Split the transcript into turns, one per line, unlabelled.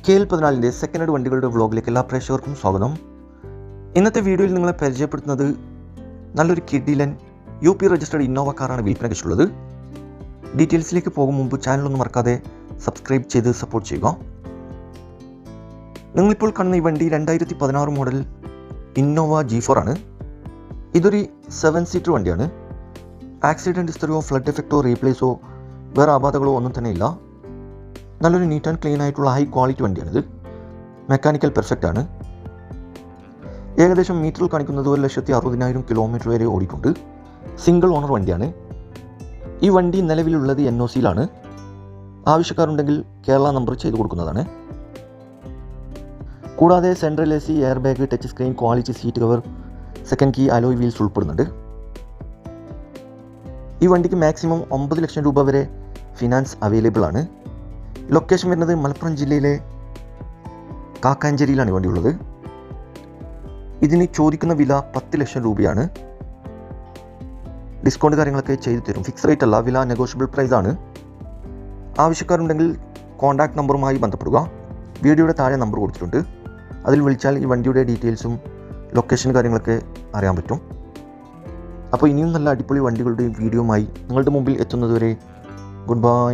KL14 second hand വണ്ടികളുടെ വ്ളോഗിലേക്ക് എല്ലാ പ്രേക്ഷകർക്കും സ്വാഗതം. ഇന്നത്തെ വീഡിയോയിൽ നിങ്ങളെ പരിചയപ്പെടുത്തുന്നത് നല്ലൊരു കിഡിലൻ UP രജിസ്റ്റേർഡ് ഇന്നോവ കാറാണ് വിൽപ്പനയ്ക്കുള്ളത്. ഡീറ്റെയിൽസിലേക്ക് പോകും മുമ്പ് ചാനലൊന്നും മറക്കാതെ സബ്സ്ക്രൈബ് ചെയ്ത് സപ്പോർട്ട് ചെയ്യുക. നിങ്ങളിപ്പോൾ കാണുന്ന ഈ വണ്ടി 2016 മോഡൽ ഇന്നോവ G4 ആണ്. ഇതൊരു 7 സീറ്റർ വണ്ടിയാണ്. ആക്സിഡൻറ്റ് ഹിസ്റ്ററിയോ ഫ്ലഡ് എഫക്റ്റോ റീപ്ലേസോ വേറെ ആപാതകളോ ഒന്നും തന്നെ ഇല്ല. നല്ലൊരു നീറ്റ് ആൻഡ് ക്ലീൻ ആയിട്ടുള്ള ഹൈ ക്വാളിറ്റി വണ്ടിയാണിത്. മെക്കാനിക്കൽ പെർഫെക്റ്റ് ആണ്. ഏകദേശം മീറ്ററിൽ കാണിക്കുന്നത് 1,60,000 കിലോമീറ്റർ വരെ ഓടിയിട്ടുണ്ട്. സിംഗിൾ ഓണർ വണ്ടിയാണ്. ഈ വണ്ടി നിലവിലുള്ളത് NOCയിലാണ്. ആവശ്യക്കാരുണ്ടെങ്കിൽ കേരള നമ്പർ ചെയ്തു കൊടുക്കുന്നതാണ്. കൂടാതെ central AC, air bag, touch screen, quality seat cover, second key, alloy wheels ഉൾപ്പെടുന്നുണ്ട്. ഈ വണ്ടിക്ക് മാക്സിമം 9 ലക്ഷം രൂപ വരെ ഫിനാൻസ് അവൈലബിൾ ആണ്. ലൊക്കേഷൻ വരുന്നത് മലപ്പുറം ജില്ലയിലെ കാക്കാഞ്ചേരിയിലാണ് വണ്ടി ഉള്ളത്. ഇതിന് ചോദിക്കുന്ന വില 10 ലക്ഷം രൂപയാണ്. ഡിസ്കൗണ്ട് കാര്യങ്ങളൊക്കെ ചെയ്തു തരും. ഫിക്സ് റേറ്റ് അല്ല, വില നെഗോഷ്യബിൾ പ്രൈസ് ആണ്. ആവശ്യക്കാരുണ്ടെങ്കിൽ കോൺടാക്ട് നമ്പറുമായി ബന്ധപ്പെടുക. വീഡിയോയുടെ താഴെ നമ്പർ കൊടുത്തിട്ടുണ്ട്. അതിൽ വിളിച്ചാൽ ഈ വണ്ടിയുടെ ഡീറ്റെയിൽസും ലൊക്കേഷൻ കാര്യങ്ങളൊക്കെ അറിയാൻ പറ്റും. അപ്പോൾ ഇനിയും നല്ല അടിപൊളി വണ്ടികളുടെ വീഡിയോയുമായി നിങ്ങളുടെ മുമ്പിൽ എത്തുന്നതുവരെ ഗുഡ് ബൈ.